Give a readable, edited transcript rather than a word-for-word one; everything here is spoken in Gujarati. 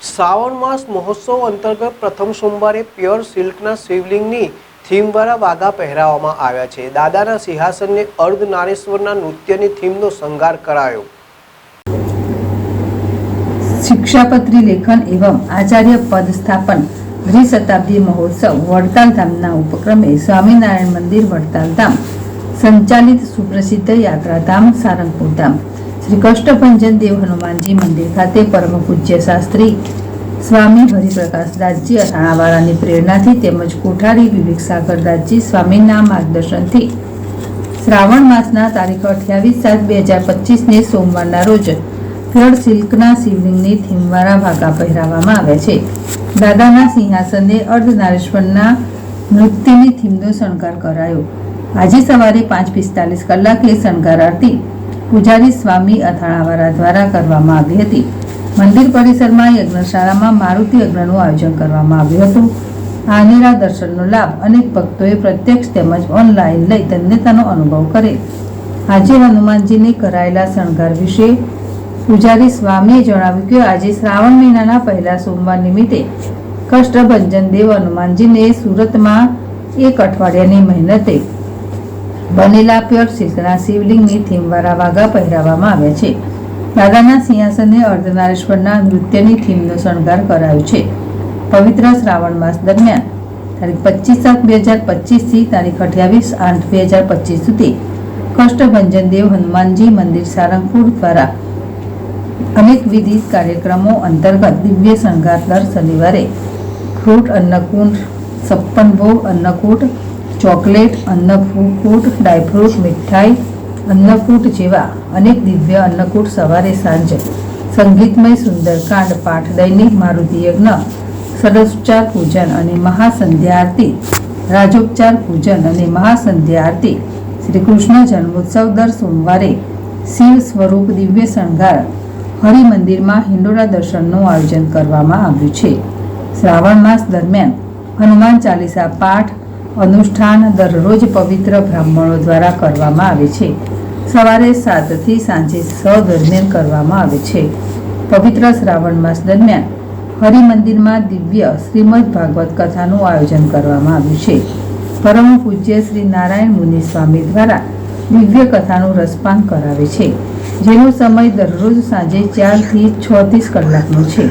શ્રાવણ માસ મહોત્સવ અંતર્ગત પ્રથમ સોમવારે પ્યોર સિલ્કના શિવલિંગની થીમવાળા વાઘા પહેરાવવામાં આવ્યા છે. દાદાના સિંહાસનને અર્ધનારીશ્વરના નૃત્યની થીમનો શણગાર કરાયો. શિક્ષાપત્રી લેખન એવં આચાર્ય પદ સ્થાપન દ્વિશતાબ્દી મહોત્સવ વડતાલ ધામના ઉપક્રમે સ્વામિનારાયણ મંદિર વડતાલ ધામ સંચાલિત સુપ્રસિદ્ધ યાત્રાધામ સારંગપુર ધામ શ્રી કષ્ટભંજન દેવ હનુમાનજી મંદિર ખાતે પરમ પૂજ્ય શાસ્ત્રી સ્વામી હરિપ્રકાશદાસજી અથાણાવાળાની પ્રેરણાથી તેમજ કોઠારી વિવેક સાગરદાસજી સ્વામીના માર્ગદર્શનથી શ્રાવણ માસના તારીખ 28/7/2025ને સોમવારના રોજ પ્યોર સિલ્કના શિવલિંગની થીમવાળા વાઘા પહેરાવવામાં આવ્યા છે. દાદાના સિંહાસને અર્ધનારીશ્વરના નૃત્યની થીમનો શણગાર કરાયો. આજે સવારે 5:45 કલાકે શણગાર આરતી પૂજારી સ્વામી અથાણાવાળા દ્વારા કરવામાં આવી હતી. મંદિર પરિસરમાં યજ્ઞશાળામાં મારુતિ યજ્ઞનું આયોજન કરવામાં આવ્યું હતું. આ અનેરા દર્શનનો લાભ અનેક ભક્તોએ પ્રત્યક્ષ તેમજ ઓનલાઈન લઈ ધન્યતાનો અનુભવ કરે. આજે હનુમાનજીને કરાયેલા શણગાર વિશે પૂજારી સ્વામીએ જણાવ્યું કે આજે શ્રાવણ મહિનાના પહેલા સોમવાર નિમિત્તે કષ્ટભંજન દેવ હનુમાનજીને સુરતમાં એક અઠવાડિયાની મહેનતે બનેલા પ્યોર સિલ્કના શિવલિંગની થીમવાળા વાઘા પહેરાવવામાં આવ્યા છે. દાદાના સિંહાસને અર્ધનારીશ્વરના નૃત્યની થીમનો શણગાર કરાયો છે. પવિત્ર શ્રાવણ માસ દરમિયાન તારીખ 25/7/2025 થી તારીખ 28/8/2025 સુધી કષ્ટભંજન દેવ હનુમાનજી મંદિર સારંગપુર દ્વારા અનેકવિધ કાર્યક્રમો અંતર્ગત દિવ્ય શણગાર દર શનિવારે ફ્રૂટ અન્નકૂટ, 56 ભોગ અન્નકૂટ, ચોકલેટ અન્નકૂટ, ડ્રાયફ્રૂટ મીઠાઈ અન્નકૂટ જેવા અનેક દિવ્ય અન્નકૂટ સવારે સાંજ સંગીતમય સુંદરકાંડ પાઠ, દૈનિક મારુતિ યજ્ઞ, ષડોપચાર પૂજન અને મહાસંધ્યા આરતી, રાજોપચાર પૂજન અને મહાસંધ્યા આરતી, શ્રી કૃષ્ણ જન્મોત્સવ દર સોમવારે શિવ સ્વરૂપ દિવ્ય શણગાર હરિમંદિરમાં હિંડોળા દર્શનનું આયોજન કરવામાં આવ્યું છે. શ્રાવણ માસ દરમિયાન હનુમાન ચાલીસા પાઠ અનુષ્ઠાન દરરોજ પવિત્ર બ્રાહ્મણો દ્વારા કરવામાં આવે છે. સવારે 7 થી સાંજે 6 દરમિયાન કરવામાં આવે છે. પવિત્ર શ્રાવણ માસ દરમિયાન હરિમંદિરમાં દિવ્ય શ્રીમદ ભાગવત કથાનું આયોજન કરવામાં આવ્યું છે. પરમ પૂજ્ય શ્રી નારાયણ મુનિ સ્વામી દ્વારા દિવ્ય કથાનું રસપાન કરાવે છે, જેનો સમય દરરોજ સાંજે 4 થી 6:30 કલાકનો છે.